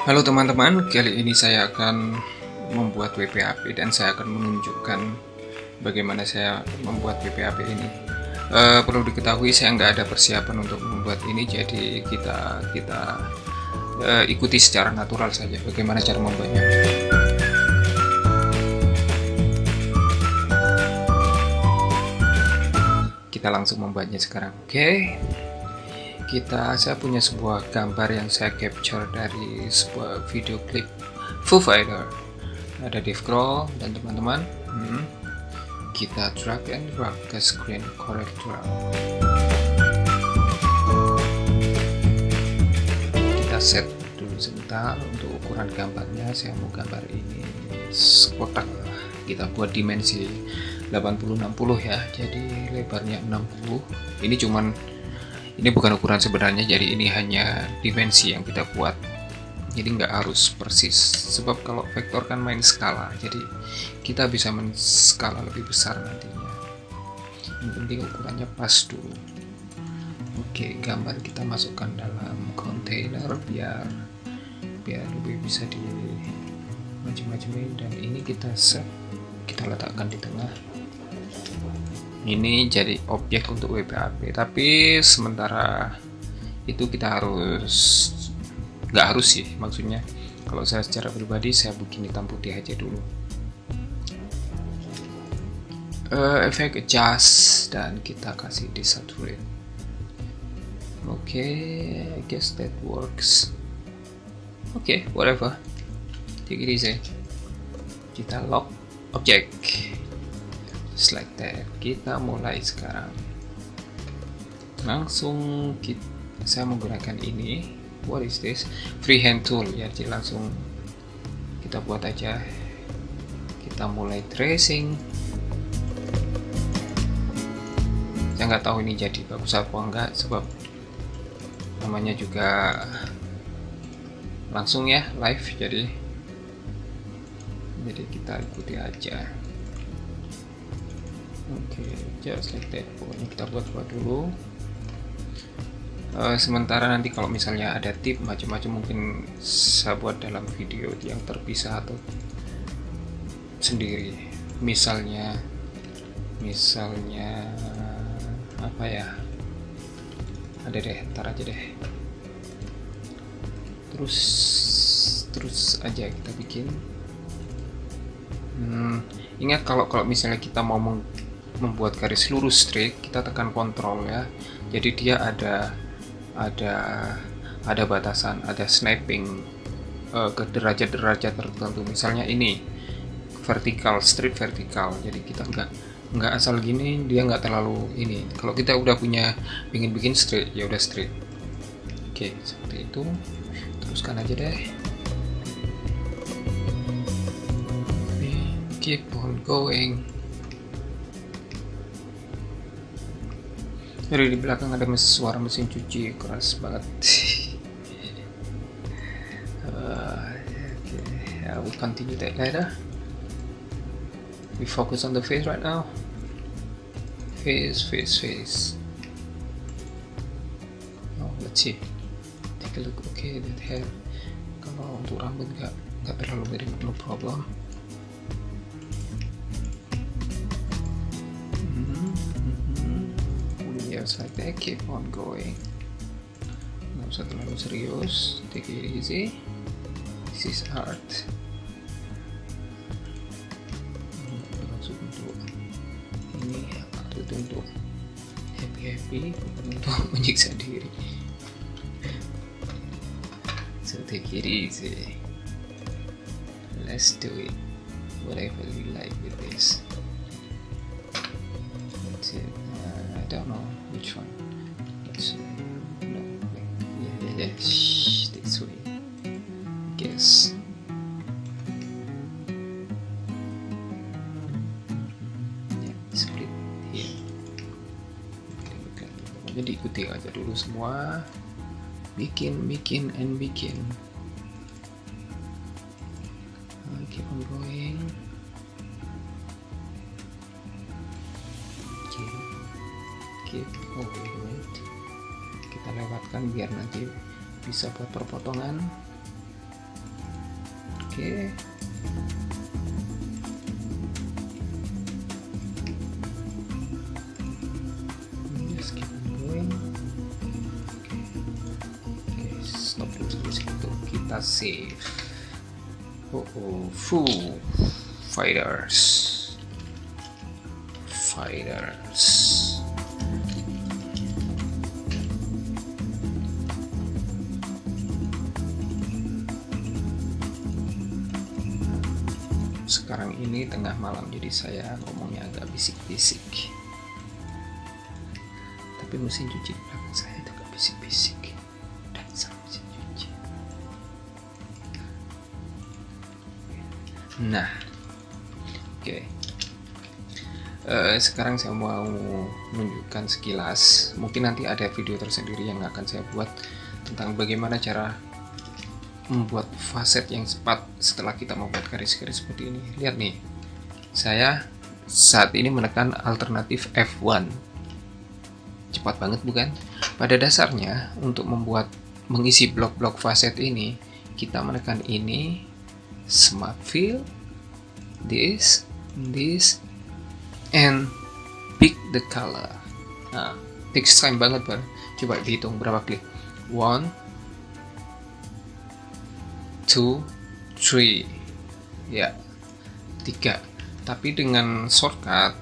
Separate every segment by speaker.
Speaker 1: Halo teman-teman, kali ini saya akan membuat WP-AP dan saya akan menunjukkan bagaimana saya membuat WP-AP ini. Perlu diketahui saya nggak ada persiapan untuk membuat ini, jadi kita ikuti secara natural saja bagaimana cara membuatnya. Kita langsung membuatnya sekarang, oke? Saya punya sebuah gambar yang saya capture dari sebuah video klip Foo Fighter. Ada Dave Grohl dan teman-teman. Kita drag and drop ke screen corrector. Kita set dulu sebentar untuk ukuran gambarnya. Saya mau gambar ini kotak. Kita buat dimensi 80-60 ya. Jadi lebarnya 60. Ini bukan ukuran sebenarnya, jadi ini hanya dimensi yang kita buat, jadi nggak harus persis, sebab kalau vektor kan main skala, jadi kita bisa men-skala lebih besar nantinya. Yang penting ukurannya pas dulu. Oke, gambar kita masukkan dalam kontainer biar lebih bisa di macam-macamin, dan ini kita letakkan di tengah. Ini jadi objek untuk WP-AP, tapi sementara itu kita nggak harus sih, maksudnya kalau saya secara pribadi saya bikin hitam putih aja dulu. Efek adjust dan kita kasih desaturate. Oke, I guess that works. Oke, whatever, take it easy. Kita lock objek. Just like that. Kita mulai sekarang. Langsung saya menggunakan ini. What is this? Freehand tool ya. Jadi langsung kita buat aja. Kita mulai tracing. Saya nggak tahu ini jadi bagus apa enggak, sebab namanya juga langsung ya, live. Jadi kita ikuti aja. Oke, just like that. Pokoknya kita buat dulu. Sementara nanti kalau misalnya ada tip macam-macam, mungkin saya buat dalam video yang terpisah atau sendiri. Misalnya apa ya? Ada deh, ntar aja deh. Terus aja kita bikin. Ingat kalau misalnya kita mau membuat garis lurus straight, kita tekan kontrol ya. Jadi dia ada batasan, ada snapping ke derajat-derajat tertentu. Misalnya ini vertikal, straight vertikal. Jadi kita nggak asal gini, dia nggak terlalu ini. Kalau kita udah ingin bikin straight, ya udah straight. Oke, seperti itu. Teruskan aja deh. Keep on going. Dari di belakang ada suara mesin cuci keras banget. I will continue that later. We focus on the face right now. Face. Oh, let's see. Take a look. Okay, that hair. Kalau untuk rambut nggak terlalu mirip, no problem. Just like that, keep on going. Nggak usah terlalu serius, take it easy. This is art. Maksud untuk ini, art itu untuk happy, bukan untuk menyiksa diri. So take it easy. Let's do it. Whatever you like with this. That's it. I don't know which one. Let's no. Yeah. This way. I guess. Yeah, split here. Jadi ikuti aja dulu semua. Bikin. Keep on going. Wait. Kita lewatkan biar nanti bisa buat perpotongan. Oke. Just keep on going. Oke, stop dulu segitu. Kita save. Foo Fighters. Sekarang ini tengah malam, jadi saya ngomongnya agak bisik-bisik. Tapi mesin cuci di belakang saya itu agak bisik-bisik. Dan sama mesin cuci. Nah, oke. Sekarang saya mau menunjukkan sekilas. Mungkin nanti ada video tersendiri yang akan saya buat tentang bagaimana cara membuat facet yang cepat setelah kita membuat garis-garis seperti ini. Lihat nih, saya saat ini menekan alternatif F1. Cepat banget bukan? Pada dasarnya untuk mengisi blok-blok facet ini, kita menekan ini, smart fill, this, and pick the color. Nah, takes time banget, Bang. Coba dihitung berapa klik. 1, 2, 3, ya, 3. Tapi dengan shortcut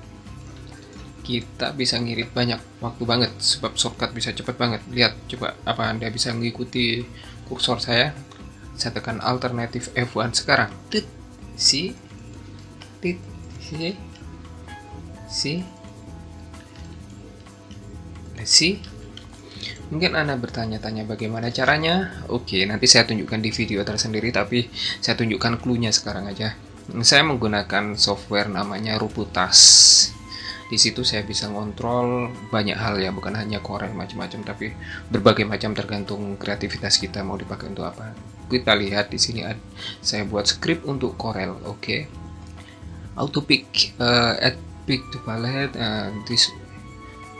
Speaker 1: kita bisa ngirit banyak waktu banget, sebab shortcut bisa cepat banget. Lihat, coba apa Anda bisa mengikuti kursor saya? Saya tekan alternatif F1 sekarang. Tit, see, tit, see, let's see. Mungkin Anda bertanya-tanya bagaimana caranya. Oke, nanti saya tunjukkan di video tersendiri, tapi saya tunjukkan clue-nya sekarang aja. Saya menggunakan software namanya Ruputas. Di situ saya bisa ngontrol banyak hal ya, bukan hanya Corel macam-macam, tapi berbagai macam tergantung kreativitas kita mau dipakai untuk apa. Kita lihat di sini saya buat script untuk Corel. Oke. Auto pick, add pick to palette, this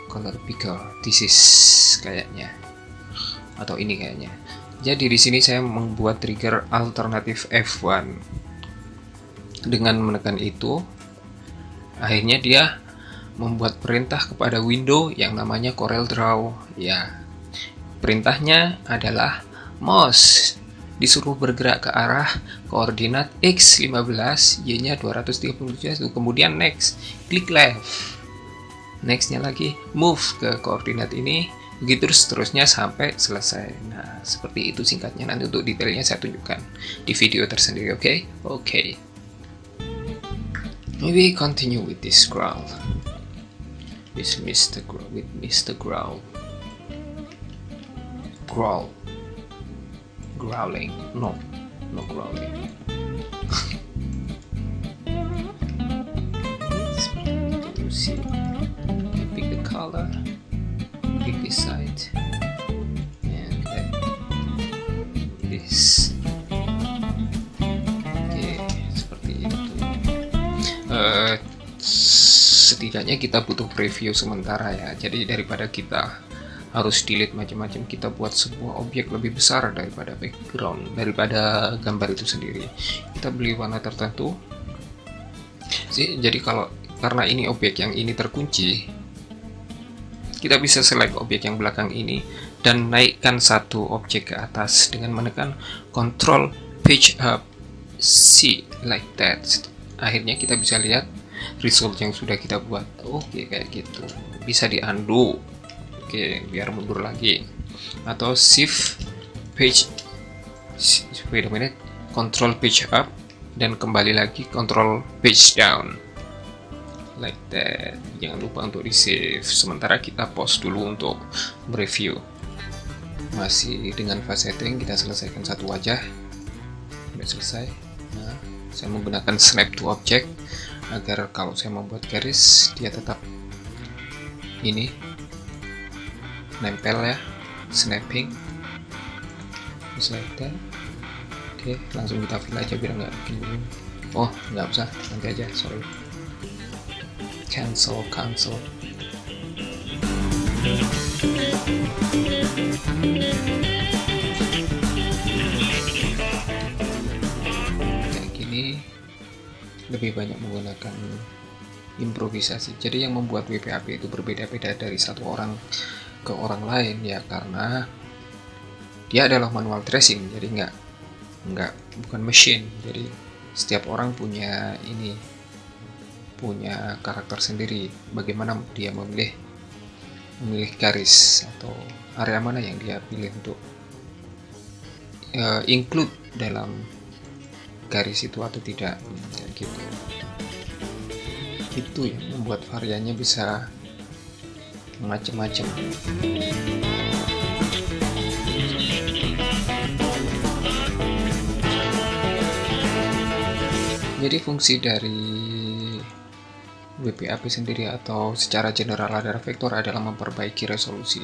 Speaker 1: color picker, this is kayaknya, atau ini kayaknya. Jadi di sini saya membuat trigger alternatif F1. Dengan menekan itu, akhirnya dia membuat perintah kepada window yang namanya Corel Draw. Ya, perintahnya adalah mouse disuruh bergerak ke arah koordinat X 15, Y-nya 237, kemudian next, klik left. Nextnya lagi move ke koordinat ini, begitu seterusnya sampai selesai. Nah, seperti itu singkatnya. Nanti untuk detailnya saya tunjukkan di video tersendiri. Oke. Maybe continue with this growl. With Mr. Growl. Growling. No growling. See. Pick the color, pick this side, and then this. Oke, seperti itu. Setidaknya kita butuh preview sementara ya. Jadi daripada kita harus delete macam-macam, kita buat sebuah objek lebih besar daripada background, daripada gambar itu sendiri. Kita beli warna tertentu. Jadi karena ini objek yang ini terkunci, kita bisa select objek yang belakang ini dan naikkan satu objek ke atas dengan menekan Ctrl Page Up C like that. Akhirnya kita bisa lihat result yang sudah kita buat. Oke, kayak gitu. Bisa di undo. Oke, biar mundur lagi. Atau Shift Page, wait a minute, Ctrl Page Up dan kembali lagi Ctrl Page Down. Like that. Jangan lupa untuk di save. Sementara kita pause dulu untuk mereview. Masih dengan faceting, kita selesaikan satu wajah. Sudah selesai. Nah, saya menggunakan snap to object agar kalau saya membuat garis dia tetap ini nempel ya, snapping just like that. Oke, langsung kita fill aja biar nggak bikin bingung. Oh, nggak usah, nanti aja, sorry. Cancel. lebih banyak menggunakan improvisasi. Jadi yang membuat WPAP itu berbeda-beda dari satu orang ke orang lain ya karena dia adalah manual tracing, jadi bukan mesin. Jadi setiap orang punya karakter sendiri, bagaimana dia memilih garis atau area mana yang dia pilih untuk include dalam garis itu atau tidak, gitu. Itu yang membuat variannya bisa macam-macam. Jadi fungsi dari WPAP sendiri atau secara general ladder vektor adalah memperbaiki resolusi.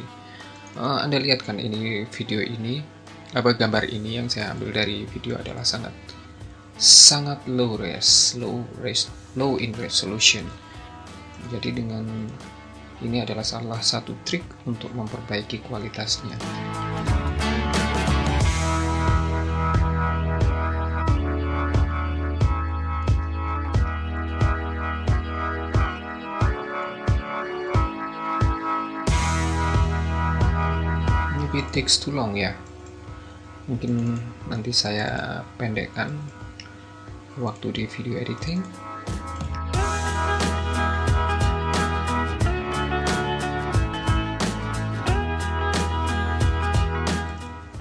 Speaker 1: Anda lihat kan ini gambar ini yang saya ambil dari video adalah sangat low in resolution. Jadi dengan ini adalah salah satu trik untuk memperbaiki kualitasnya. Maybe it takes too long ya. Mungkin nanti saya pendekkan waktu di video editing.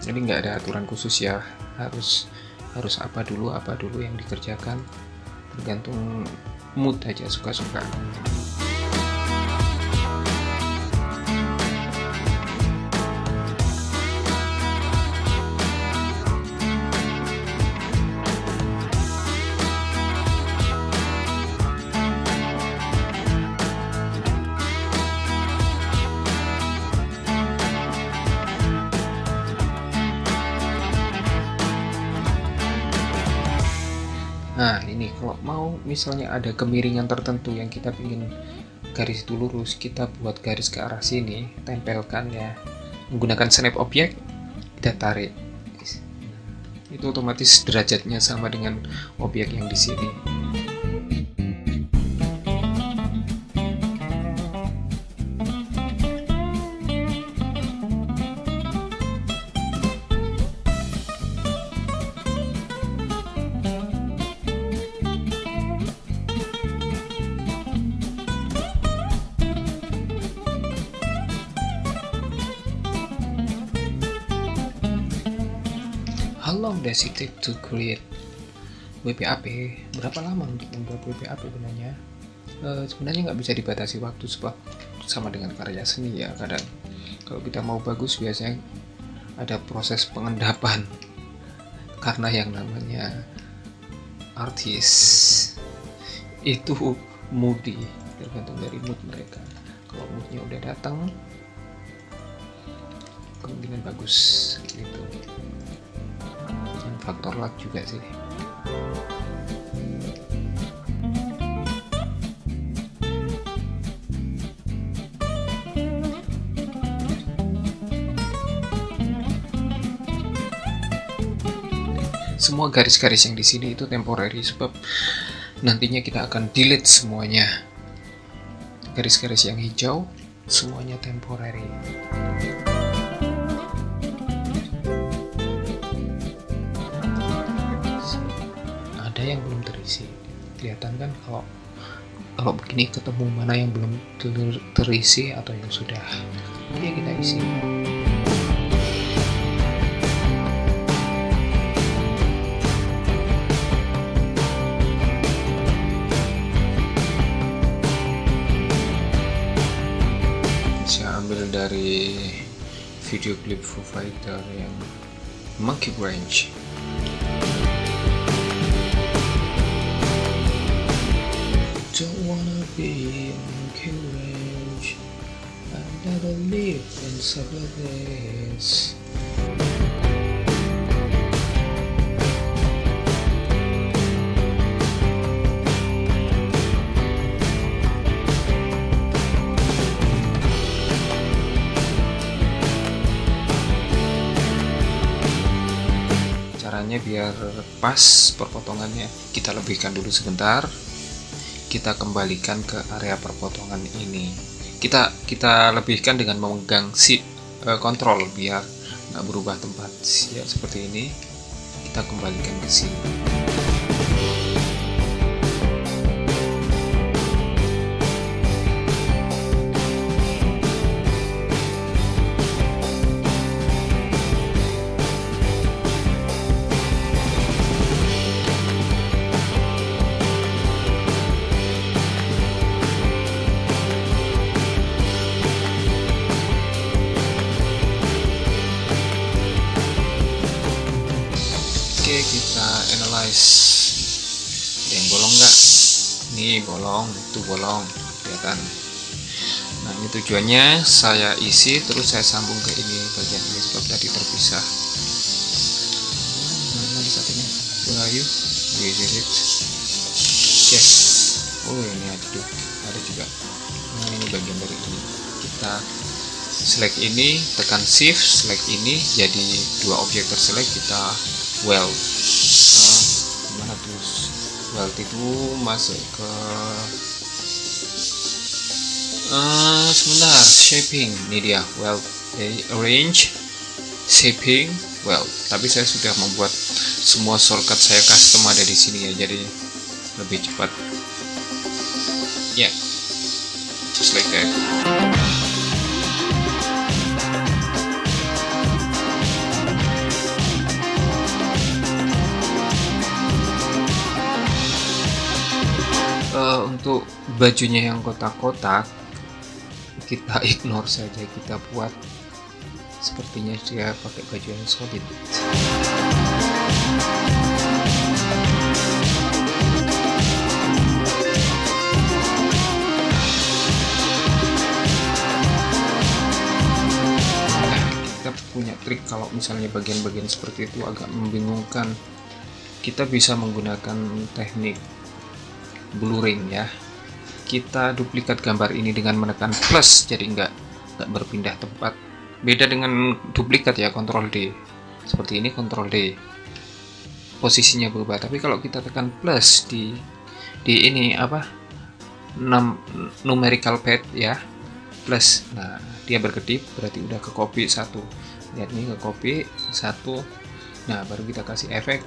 Speaker 1: Jadi nggak ada aturan khusus ya, harus apa dulu yang dikerjakan, tergantung mood aja, suka-suka. Nah ini kalau mau misalnya ada kemiringan tertentu yang kita ingin garis itu lurus, kita buat garis ke arah sini, tempelkan ya menggunakan snap object, kita tarik, itu otomatis derajatnya sama dengan objek yang di sini. How long does it take to create WPAP? Berapa lama untuk membuat WPAP sebenarnya? Sebenarnya nggak bisa dibatasi waktu sebab sama dengan karya seni ya. Kadang kalau kita mau bagus biasanya ada proses pengendapan karena yang namanya artis itu moody, tergantung dari mood mereka. Kalau moodnya udah datang kemungkinan bagus gitu. Faktor luck juga sih. Semua garis-garis yang di sini itu temporary sebab nantinya kita akan delete semuanya. Garis-garis yang hijau semuanya temporary. Yang belum terisi, kelihatan kan kalau begini ketemu mana yang belum terisi atau yang sudah, ya kita isi. Saya ambil dari video klip Foo Fighter yang Monkey Branch. Don't wanna be a monkey ranch. I'd rather live in Bangladesh. caranya biar pas perpotongannya. Kita lebihkan dulu sebentar, kita kembalikan ke area perpotongan ini. Kita lebihkan dengan memegang kontrol biar nggak berubah tempat ya, seperti ini. Kita kembalikan ke sini. Kita analyze, ada yang bolong nggak? Ini bolong, itu bolong, kelihatan. Nah, ini tujuannya saya isi terus saya sambung ke ini bagian ini sebab tadi terpisah. Mana satunya? Where are you? This is it. Oke. Oh, ini ada juga. Nah, ini bagian dari ini. Kita select ini, tekan shift, select ini, jadi dua objek terselect. Kita weld. Gimana tuh weld itu masuk ke sebentar, shaping. Ini dia weld, arrange, shaping, weld. Tapi saya sudah membuat semua shortcut, saya custom ada di sini ya, jadi lebih cepat ya, just like that. Untuk bajunya yang kotak-kotak kita ignore saja, kita buat sepertinya dia pakai baju yang solid. Kita punya trik kalau misalnya bagian-bagian seperti itu agak membingungkan, kita bisa menggunakan teknik blurring ya. Kita duplikat gambar ini dengan menekan plus, jadi nggak berpindah tempat. Beda dengan duplikat ya, Ctrl D. Seperti ini Ctrl D, posisinya berubah. Tapi kalau kita tekan plus di ini apa, numerical pad ya, plus, nah dia berkedip, berarti udah ke copy satu. Lihat nih, ke copy satu. Nah baru kita kasih efek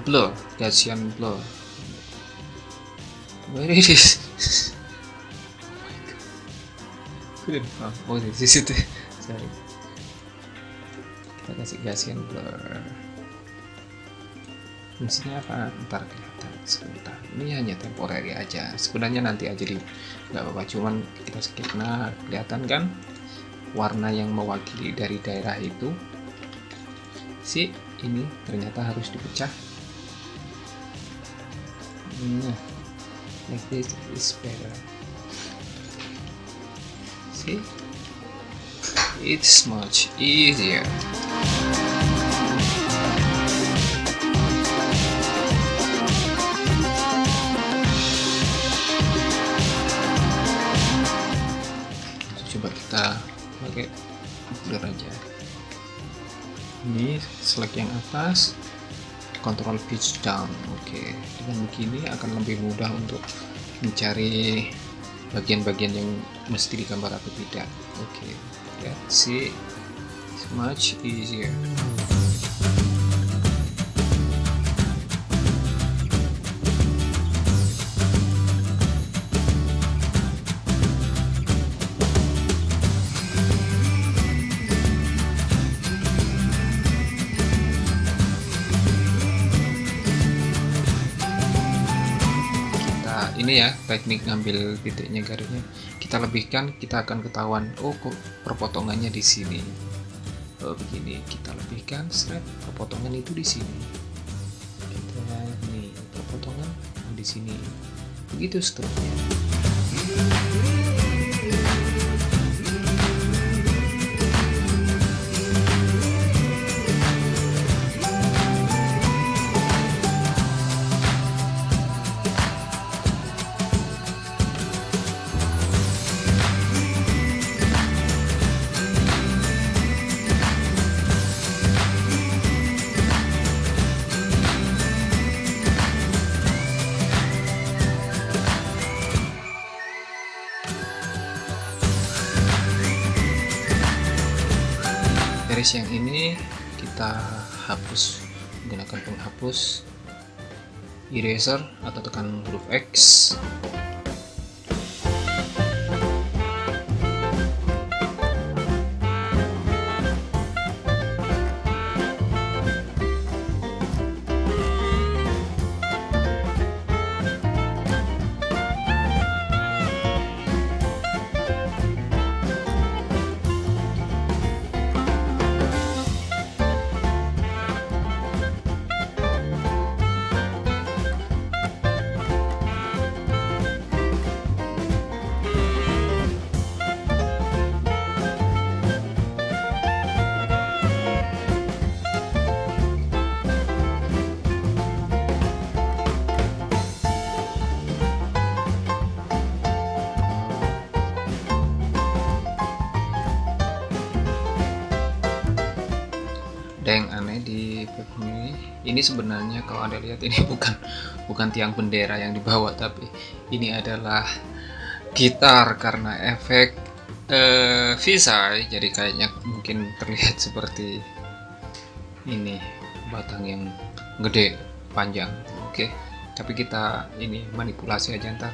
Speaker 1: blur, Gaussian blur. Where is this? Oh, di situ. Sorry. Kita kasih Gaussian blur. Fungsinya apa? Ntar kelihatan sebentar. Ini hanya temporary aja. Sebenarnya nanti aja nggak apa-apa. Cuman kita skip. Nah, kelihatan kan warna yang mewakili dari daerah itu. Ini ternyata harus dipecah. Nah. Like this is better. See, it's much easier. Coba kita pakai blur aja. Ini select yang atas, Control pitch down. Oke, dengan begini akan lebih mudah untuk mencari bagian-bagian yang mesti digambar atau tidak. Oke, let's see, it's much easier. Ini ya teknik ngambil titiknya, garisnya kita lebihkan, kita akan ketahuan oh kok perpotongannya di sini. Begini kita lebihkan, perpotongan itu di sini. Kita nih perpotongan di sini. Begitu seterusnya. garis yang ini kita hapus menggunakan penghapus eraser atau tekan huruf X. Ada yang aneh di web ini sebenarnya kalau Anda lihat ini bukan tiang bendera yang dibawa, tapi ini adalah gitar karena efek visai, jadi kayaknya mungkin terlihat seperti ini batang yang gede panjang. Oke, tapi kita ini manipulasi aja ntar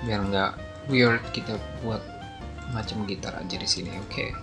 Speaker 1: biar nggak weird, kita buat macam gitar aja di sini. Oke.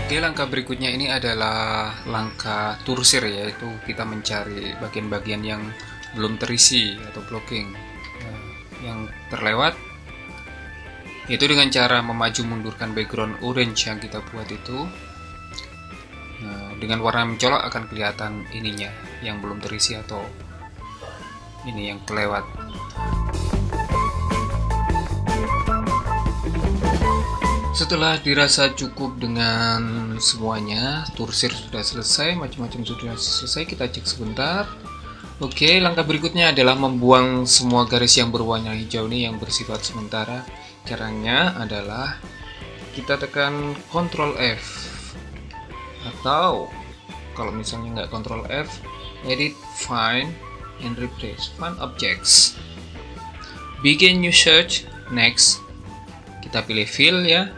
Speaker 1: Oke, langkah berikutnya ini adalah langkah tursir, yaitu kita mencari bagian-bagian yang belum terisi atau blocking yang terlewat, yaitu dengan cara memaju mundurkan background orange yang kita buat itu. Dengan warna mencolok akan kelihatan ininya yang belum terisi atau ini yang kelewat. Setelah dirasa cukup dengan semuanya, tursir sudah selesai, macam-macam sudah selesai, kita cek sebentar. Oke, langkah berikutnya adalah membuang semua garis yang berwarna hijau ini yang bersifat sementara. Caranya adalah kita tekan Ctrl F, atau kalau misalnya nggak Ctrl F, edit, find, and replace, find objects, begin new search, next, kita pilih fill ya.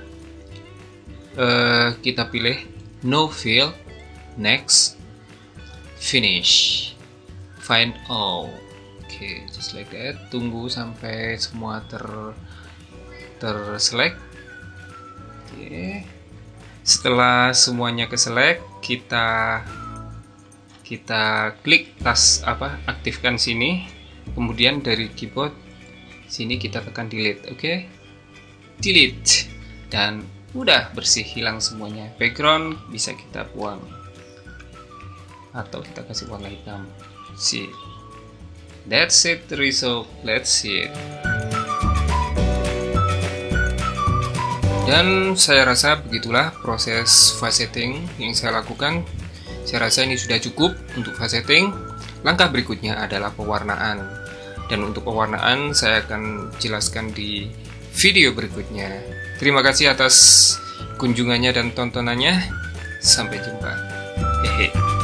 Speaker 1: Kita pilih no fill, next, finish, find all. Oke, just like that. Tunggu sampai semua terselect. Oke. Setelah semuanya keselect, kita klik tas aktifkan sini, kemudian dari keyboard sini kita tekan delete. Oke, delete, dan udah bersih, hilang semuanya. Background bisa kita buang atau kita kasih warna hitam. See, that's it, the result. Let's see it. Dan saya rasa begitulah proses faceting yang saya lakukan. Saya rasa ini sudah cukup untuk faceting. Langkah berikutnya adalah pewarnaan, dan untuk pewarnaan saya akan jelaskan di video berikutnya. Terima kasih atas kunjungannya dan tontonannya. Sampai jumpa. Hehe.